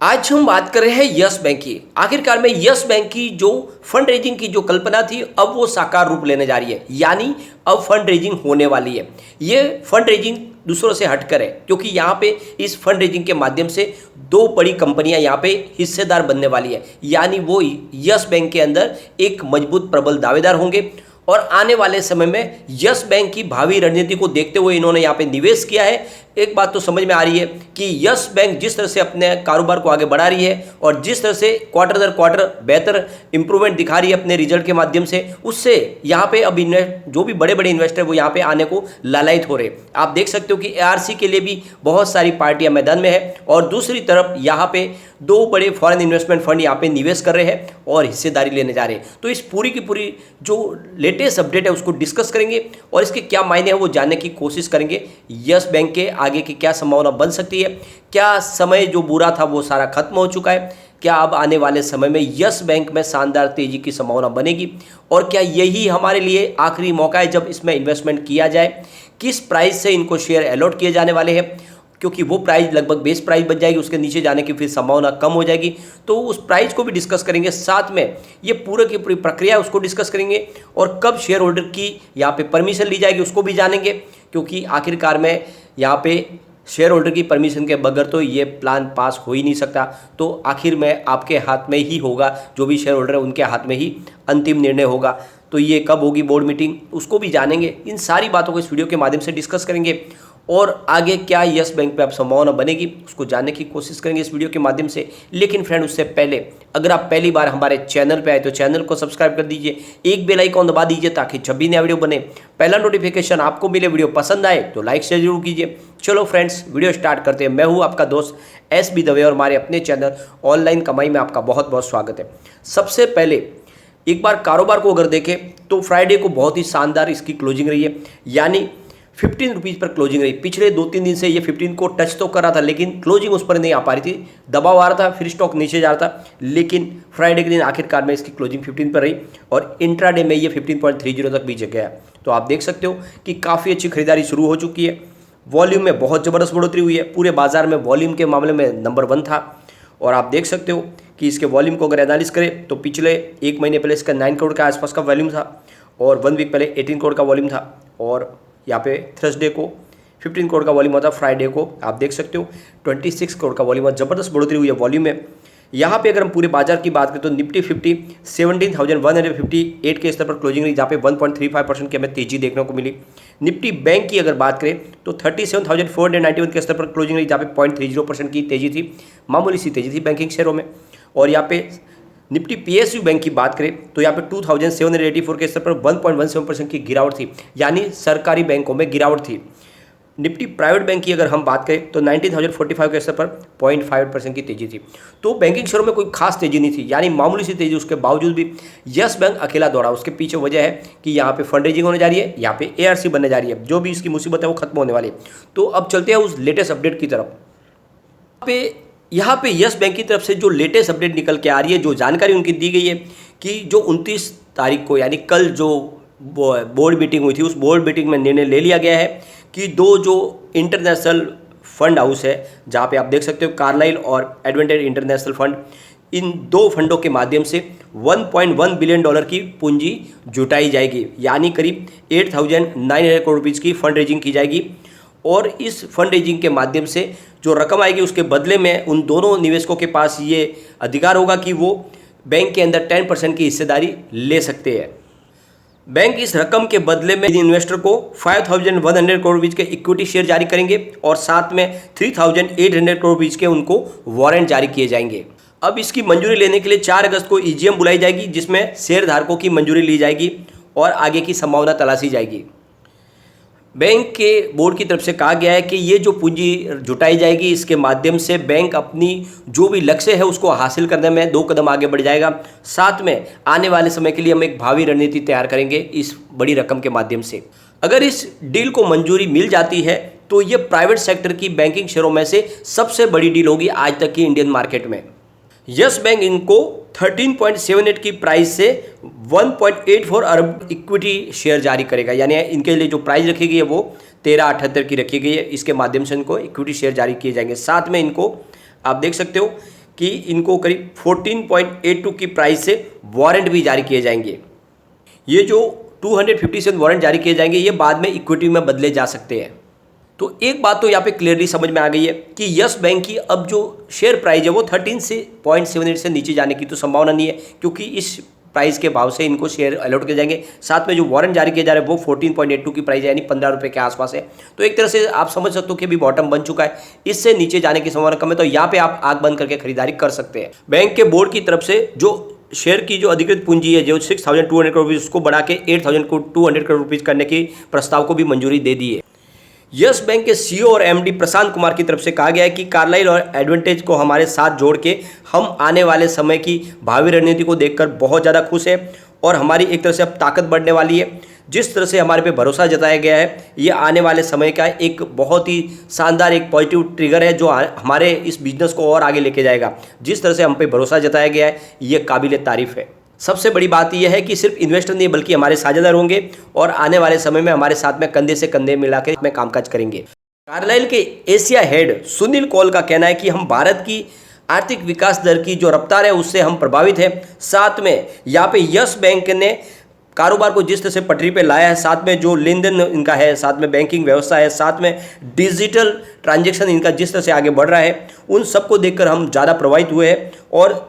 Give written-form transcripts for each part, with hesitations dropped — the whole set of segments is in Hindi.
आज हम बात कर रहे हैं यस बैंक की। आखिरकार में यस बैंक की जो फंड रेजिंग की जो कल्पना थी अब वो साकार रूप लेने जा रही है, यानी अब फंड रेजिंग होने वाली है। ये फंड रेजिंग दूसरों से हटकर है क्योंकि यहाँ पे इस फंड रेजिंग के माध्यम से दो बड़ी कंपनियां यहाँ पे हिस्सेदार बनने वाली है, यानी वो यस बैंक के अंदर एक मजबूत प्रबल दावेदार होंगे। और आने वाले समय में यस बैंक की भावी रणनीति को देखते हुए इन्होंने यहाँ पे निवेश किया है। एक बात तो समझ में आ रही है कि यस बैंक जिस तरह से अपने कारोबार को आगे बढ़ा रही है और जिस तरह से क्वार्टर दर क्वार्टर बेहतर इंप्रूवमेंट दिखा रही है अपने रिजल्ट के माध्यम से, उससे यहाँ पे अब जो भी बड़े बड़े इन्वेस्टर वो यहाँ पे आने को लालायित हो रहे। आप देख सकते हो कि एआरसी के लिए भी बहुत सारी पार्टियां मैदान में है और दूसरी तरफ यहाँ पे दो बड़े फॉरेन इन्वेस्टमेंट फंड यहाँ पे निवेश कर रहे हैं और हिस्सेदारी लेने जा रहे हैं। तो इस पूरी की पूरी जो लेटेस्ट अपडेट है उसको डिस्कस करेंगे और इसके क्या मायने हैं वो जानने की कोशिश करेंगे। यस बैंक के आगे की क्या संभावना बन सकती है, क्या समय जो बुरा था वो सारा खत्म हो चुका है, क्या अब आने वाले समय में यस बैंक में शानदार तेजी की संभावना बनेगी और क्या यही हमारे लिए आखिरी मौका है जब इसमें इन्वेस्टमेंट किया जाए, किस प्राइस से इनको शेयर अलॉट किए जाने वाले हैं, क्योंकि वो प्राइस लगभग बेस प्राइस बन जाएगी, उसके नीचे जाने की फिर संभावना कम हो जाएगी। तो उस प्राइस को भी डिस्कस करेंगे, साथ में ये पूरे की पूरी प्रक्रिया उसको डिस्कस करेंगे और कब शेयर होल्डर की यहाँ पे परमिशन ली जाएगी उसको भी जानेंगे, क्योंकि आखिरकार में यहाँ पे शेयर होल्डर की परमिशन के बगैर तो ये प्लान पास हो ही नहीं सकता। तो आखिर में आपके हाथ में ही होगा, जो भी शेयर होल्डर है उनके हाथ में ही अंतिम निर्णय होगा। तो ये कब होगी बोर्ड मीटिंग उसको भी जानेंगे। इन सारी बातों को इस वीडियो के माध्यम से डिस्कस करेंगे और आगे क्या यस बैंक पे अब संभावना बनेगी उसको जानने की कोशिश करेंगे इस वीडियो के माध्यम से। लेकिन फ्रेंड उससे पहले अगर आप पहली बार हमारे चैनल पे आए तो चैनल को सब्सक्राइब कर दीजिए, एक बेल आइकॉन दबा दीजिए ताकि जब भी नया वीडियो बने पहला नोटिफिकेशन आपको मिले। वीडियो पसंद आए तो लाइक शेयर जरूर कीजिए। चलो फ्रेंड्स वीडियो स्टार्ट करते हैं। मैं हूँ आपका दोस्त SB दवे और हमारे अपने चैनल ऑनलाइन कमाई में आपका बहुत बहुत स्वागत है। सबसे पहले एक बार कारोबार को अगर देखें तो फ्राइडे को बहुत ही शानदार इसकी क्लोजिंग रही है, यानी 15 रुपीज़ पर क्लोजिंग रही। पिछले 2-3 दिन से ये 15 को टच तो कर रहा था लेकिन क्लोजिंग उस पर नहीं आ पा रही थी, दबाव आ रहा था, फिर स्टॉक नीचे जा रहा था। लेकिन फ्राइडे के दिन आखिरकार में इसकी क्लोजिंग 15 पर रही और इंट्राडे में ये 15.30 तक भी गया। तो आप देख सकते हो कि काफ़ी अच्छी खरीदारी शुरू हो चुकी है। वॉल्यूम में बहुत ज़बरदस्त बढ़ोतरी हुई है, पूरे बाजार में वॉल्यूम के मामले में नंबर 1 था। और आप देख सकते हो कि इसके वॉल्यूम को अगर एनालिस करें तो पिछले एक महीने पहले इसका 9 करोड़ के आसपास का वॉल्यूम था और 1 वीक पहले 18 करोड़ का वॉल्यूम था और यहाँ पे थर्सडे को 15 करोड़ का वॉल्यूम होता, फ्राइडे को आप देख सकते हो 26 करोड़ का वॉल्यूम। ज़बरदस्त बढ़ोतरी हुई है वॉल्यूम में। यहाँ पे अगर हम पूरे बाजार की बात करें तो निफ्टी 50 17,158 के स्तर पर क्लोजिंग रही, जहाँ पे 1.35% की हमें तेजी देखने को मिली। निफ्टी बैंक की अगर बात करें तो 37,491 के स्तर पर क्लोजिंग रही, जहाँ पे 0.30% की तेजी थी, मामूली सी तेजी थी बैंकिंग शेयरों में। और यहाँ पे निफ्टी PSU बैंक की बात करें तो यहाँ पे 2,784 के स्तर पर 1.17% की गिरावट थी, यानी सरकारी बैंकों में गिरावट थी। निफ्टी प्राइवेट बैंक की अगर हम बात करें तो 19,045 के स्तर पर 0.5% की तेजी थी। तो बैंकिंग शेयरों में कोई खास तेजी नहीं थी, यानी मामूली सी तेजी। उसके बावजूद भी यस बैंक अकेला दौड़ा। उसके पीछे वजह है कि यहाँ पे फंड रेजिंग होने जा रही है, यहाँ पे ARC बनने जा रही है, जो भी इसकी मुसीबत है वो खत्म होने वाली है। तो अब चलते हैं उस लेटेस्ट अपडेट की तरफ। यहाँ पे यस बैंक की तरफ से जो लेटेस्ट अपडेट निकल के आ रही है, जो जानकारी उनकी दी गई है कि जो 29 तारीख को यानी कल जो बोर्ड मीटिंग हुई थी उस बोर्ड मीटिंग में निर्णय ले लिया गया है कि दो जो इंटरनेशनल फंड हाउस है, जहाँ पे आप देख सकते हो कार्लाइल और एडवेंटेज इंटरनेशनल फंड, इन दो फंडों के माध्यम से $1.1 बिलियन की पूंजी जुटाई जाएगी, यानी करीब 8,900 करोड़ रुपीज़ की फंड रेजिंग की जाएगी। और इस फंड रेजिंग के माध्यम से जो रकम आएगी उसके बदले में उन दोनों निवेशकों के पास ये अधिकार होगा कि वो बैंक के अंदर 10% की हिस्सेदारी ले सकते हैं। बैंक इस रकम के बदले में इन्वेस्टर को 5,100 करोड़ रुपीज़ के इक्विटी शेयर जारी करेंगे और साथ में 3,800 करोड़ रुपीज़ के उनको वारंट जारी किए जाएंगे। अब इसकी मंजूरी लेने के लिए 4 अगस्त को EGM बुलाई जाएगी, जिसमें शेयर धारकों की मंजूरी ली जाएगी और आगे की संभावना तलाशी जाएगी। बैंक के बोर्ड की तरफ से कहा गया है कि ये जो पूंजी जुटाई जाएगी इसके माध्यम से बैंक अपनी जो भी लक्ष्य है उसको हासिल करने में 2 कदम आगे बढ़ जाएगा। साथ में आने वाले समय के लिए हम एक भावी रणनीति तैयार करेंगे इस बड़ी रकम के माध्यम से। अगर इस डील को मंजूरी मिल जाती है तो ये प्राइवेट सेक्टर की बैंकिंग शेयरों में से सबसे बड़ी डील होगी आज तक की इंडियन मार्केट में। यस बैंक इनको 13.78 की प्राइस से 1.84 अरब इक्विटी शेयर जारी करेगा, यानी इनके लिए जो प्राइस रखी गई है वो 13.78 की रखी गई है। इसके माध्यम से इनको इक्विटी शेयर जारी किए जाएंगे। साथ में इनको आप देख सकते हो कि इनको करीब 14.82 की प्राइस से वारंट भी जारी किए जाएंगे। ये जो 257 वारंट जारी किए जाएंगे ये बाद में इक्विटी में बदले जा सकते हैं। तो एक बात तो यहाँ पे क्लियरली समझ में आ गई है कि यस बैंक की अब जो शेयर प्राइस है वो 13 से 0.78 से नीचे जाने की तो संभावना नहीं है, क्योंकि इस प्राइस के भाव से इनको शेयर अलॉट किए जाएंगे। साथ में जो वारंट जारी किए जा रहे हैं वो 14.82 की प्राइस है, यानी 15 रुपये के आसपास है। तो एक तरह से आप समझ सकते हो कि अभी बॉटम बन चुका है, इससे नीचे जाने की संभावना कम है। तो यहाँ पे आप आंख बंद करके खरीदारी कर सकते हैं। बैंक के बोर्ड की तरफ से जो शेयर की जो अधिकृत पूंजी है जो 6,200 करोड़ रुपीज़ उसको बढ़ा के 8,200 करोड़ रुपीज़ करने की प्रस्ताव को भी मंजूरी दे दी है। यस बैंक के सीईओ और एमडी प्रशांत कुमार की तरफ से कहा गया है कि कार्लाइल और एडवांटेज को हमारे साथ जोड़ के हम आने वाले समय की भावी रणनीति को देखकर बहुत ज़्यादा खुश है और हमारी एक तरह से अब ताकत बढ़ने वाली है। जिस तरह से हमारे पे भरोसा जताया गया है ये आने वाले समय का एक बहुत ही शानदार एक पॉजिटिव ट्रिगर है जो हमारे इस बिजनेस को और आगे लेके जाएगा। जिस तरह से हम पे भरोसा जताया गया है ये काबिल तारीफ है। सबसे बड़ी बात यह है कि सिर्फ इन्वेस्टर नहीं बल्कि हमारे साझेदार होंगे और आने वाले समय में हमारे साथ में कंधे से कंधे मिला के में कामकाज करेंगे। कार्लाइल के एशिया हेड सुनील कौल का कहना है कि हम भारत की आर्थिक विकास दर की जो रफ्तार है उससे हम प्रभावित हैं। साथ में यहाँ पे यस बैंक ने कारोबार को जिस तरह से पटरी पे लाया है, साथ में जो लेन देन इनका है, साथ में बैंकिंग व्यवस्था है, साथ में डिजिटल ट्रांजैक्शन इनका जिस तरह से आगे बढ़ रहा है, उन सबको देखकर हम ज़्यादा प्रभावित हुए हैं। और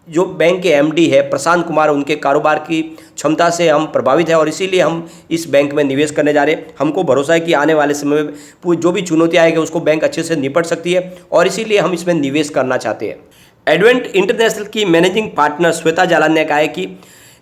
जो बैंक के एमडी है प्रशांत कुमार, उनके कारोबार की क्षमता से हम प्रभावित हैं और इसीलिए हम इस बैंक में निवेश करने जा रहे हैं। हमको भरोसा है कि आने वाले समय में जो भी चुनौतियाँ आएगी उसको बैंक अच्छे से निपट सकती है और इसीलिए हम इसमें निवेश करना चाहते हैं। एडवेंट इंटरनेशनल की मैनेजिंग पार्टनर श्वेता जालान ने कहा है कि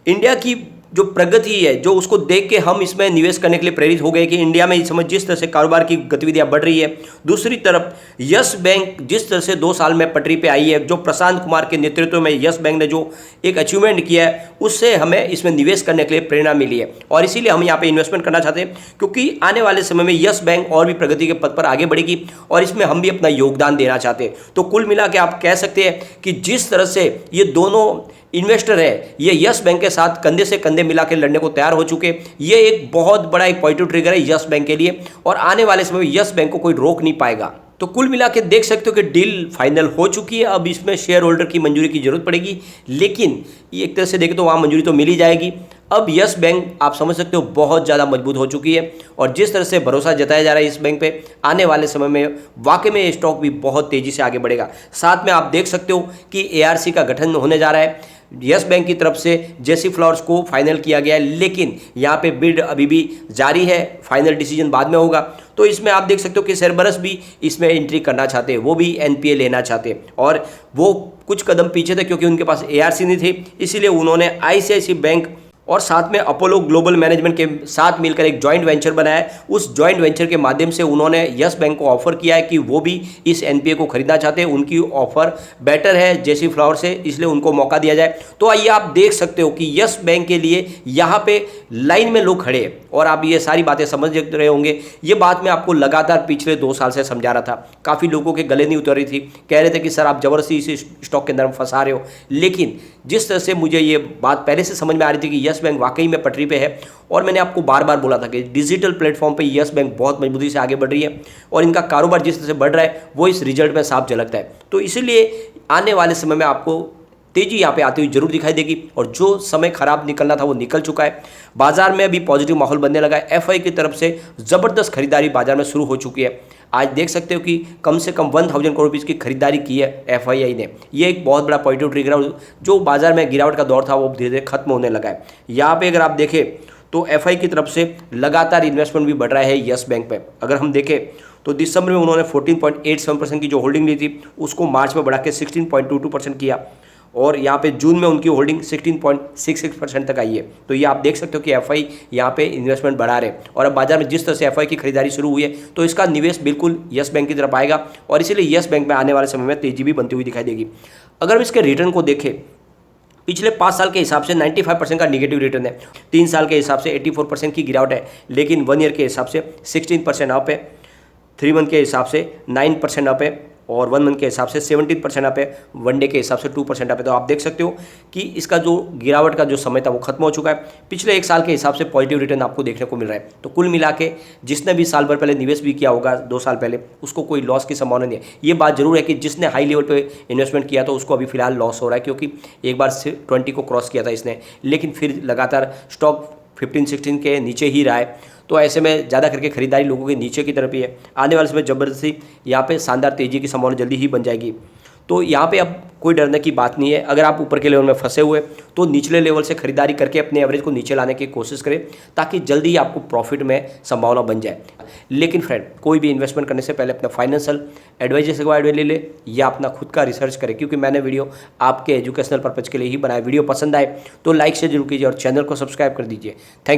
इंडिया की जो प्रगति है जो उसको देख के हम इसमें निवेश करने के लिए प्रेरित हो गए कि इंडिया में इस समय जिस तरह से कारोबार की गतिविधियां बढ़ रही है, दूसरी तरफ यस बैंक जिस तरह से 2 साल में पटरी पे आई है, जो प्रशांत कुमार के नेतृत्व में यस बैंक ने जो एक अचीवमेंट किया है उससे हमें इसमें निवेश करने के लिए प्रेरणा मिली है और इसीलिए हम यहाँ पे इन्वेस्टमेंट करना चाहते हैं, क्योंकि आने वाले समय में यस बैंक और भी प्रगति के पथ पर आगे बढ़ेगी और इसमें हम भी अपना योगदान देना चाहते हैं। तो कुल मिला के आप कह सकते हैं कि जिस तरह से ये दोनों इन्वेस्टर है ये यस बैंक के साथ कंधे से कंधे मिला के लड़ने को तैयार हो चुके। ये एक बहुत बड़ा एक पॉजिटिव ट्रिगर है यस बैंक के लिए और आने वाले समय में यस बैंक को कोई रोक नहीं पाएगा। तो कुल मिला के देख सकते हो कि डील फाइनल हो चुकी है। अब इसमें शेयर होल्डर की मंजूरी की जरूरत पड़ेगी, लेकिन एक तरह से देखें तो वहाँ मंजूरी तो मिल ही जाएगी। अब यस बैंक आप समझ सकते हो बहुत ज़्यादा मजबूत हो चुकी है और जिस तरह से भरोसा जताया जा रहा है इस बैंक पे, आने वाले समय में वाकई में स्टॉक भी बहुत तेज़ी से आगे बढ़ेगा। साथ में आप देख सकते हो कि ARC का गठन होने जा रहा है। यस बैंक की तरफ से जेसी फ्लावर्स को फाइनल किया गया है, लेकिन यहाँ पे बिड अभी भी जारी है, फाइनल डिसीजन बाद में होगा। तो इसमें आप देख सकते हो कि सरबरस भी इसमें एंट्री करना चाहते हैं, वो भी NPA लेना चाहते हैं और वो कुछ कदम पीछे थे क्योंकि उनके पास ARC नहीं थी, इसीलिए उन्होंने ICICI बैंक और साथ में अपोलो ग्लोबल मैनेजमेंट के साथ मिलकर एक जॉइंट वेंचर बनाया है। उस जॉइंट वेंचर के माध्यम से उन्होंने यस बैंक को ऑफर किया है कि वो भी इस NPA को खरीदना चाहते हैं। उनकी ऑफर बेटर है जेसी फ्लावर से, इसलिए उनको मौका दिया जाए। तो आइए आप देख सकते हो कि यस बैंक के लिए यहाँ पे लाइन में लोग खड़े हैं और आप ये सारी बातें समझ रहे होंगे। ये बात मैं आपको लगातार पिछले 2 साल से समझा रहा था, काफ़ी लोगों के गले नहीं उतर रही थी, कह रहे थे कि सर आप जबरदस्ती इस स्टॉक के अंदर फंसा रहे हो। लेकिन जिस तरह से मुझे ये बात पहले से समझ में आ रही थी कि यस बैंक वाकई में पटरी पे है और मैंने आपको बार बार बोला था कि डिजिटल प्लेटफॉर्म पे यस बैंक बहुत मजबूती से आगे बढ़ रही है और इनका कारोबार जिस तरह से बढ़ रहा है वो इस रिजल्ट में साफ झलकता है। तो इसलिए आने वाले समय में आपको तेजी यहाँ पे आती हुई जरूर दिखाई देगी और जो समय खराब निकलना था वो निकल चुका है। बाजार में अभी पॉजिटिव माहौल बनने लगा है। FI की तरफ से ज़बरदस्त खरीदारी बाजार में शुरू हो चुकी है। आज देख सकते हो कि कम से कम 1000 करोड़ रुपीज़ की खरीदारी की है FII ने। ये एक बहुत बड़ा पॉजिटिव ट्रिगर है। जो बाजार में गिरावट का दौर था वो धीरे धीरे खत्म होने लगा है। यहाँ पे अगर आप देखें तो FI की तरफ से लगातार इन्वेस्टमेंट भी बढ़ रहा है यस बैंक पे। अगर हम देखें तो दिसंबर में उन्होंने 14.87% की जो होल्डिंग ली थी उसको मार्च में बढ़ा के 16.22% किया और यहाँ पे जून में उनकी होल्डिंग 16.66% तक आई है। तो ये आप देख सकते हो कि FI यहाँ पे इन्वेस्टमेंट बढ़ा रहे हैं और अब बाजार में जिस तरह से FI की खरीदारी शुरू हुई है तो इसका निवेश बिल्कुल यस बैंक की तरफ आएगा और इसीलिए यस बैंक में आने वाले समय में तेजी भी बनती हुई दिखाई देगी। अगर हम इसके रिटर्न को देखें, पिछले 5 साल के हिसाब से 95% का निगेटिव रिटर्न है, 3 साल के हिसाब से 84% की गिरावट है, लेकिन 1 ईयर के हिसाब से 16% अप है, 3 मंथ के हिसाब से 9% अप है और 1 मंथ के हिसाब से 17% अप है, 1 डे के हिसाब से 2% अप है। तो आप देख सकते हो कि इसका जो गिरावट का जो समय था वो खत्म हो चुका है। पिछले 1 साल के हिसाब से पॉजिटिव रिटर्न आपको देखने को मिल रहा है। तो कुल मिला के जिसने भी साल भर पहले निवेश भी किया होगा 2 साल पहले, उसको कोई लॉस की संभावना नहीं है। ये बात जरूर है कि जिसने हाई लेवल पे इन्वेस्टमेंट किया तो उसको अभी फिलहाल लॉस हो रहा है, क्योंकि एक बार 20 को क्रॉस किया था इसने, लेकिन फिर लगातार स्टॉक 15-16 के नीचे ही रहा है। तो ऐसे में ज़्यादा करके खरीदारी लोगों के नीचे की तरफ ही है। आने वाले समय जबरदस्ती यहाँ पे शानदार तेज़ी की संभावना जल्दी ही बन जाएगी। तो यहाँ पे अब कोई डरने की बात नहीं है। अगर आप ऊपर के लेवल में फंसे हुए तो निचले लेवल से खरीदारी करके अपने एवरेज को नीचे लाने की कोशिश करें, ताकि जल्दी ही आपको प्रॉफिट में संभावना बन जाए। लेकिन फ्रेंड, कोई भी इन्वेस्टमेंट करने से पहले अपना फाइनेंशियल एडवाइजर से एडवाइस ले ले या अपना खुद का रिसर्च करें, क्योंकि मैंने वीडियो आपके एजुकेशनल पर्पज़ के लिए ही बनाया। वीडियो पसंद आए तो लाइक से जरूर कीजिए और चैनल को सब्सक्राइब कर दीजिए। Thank you.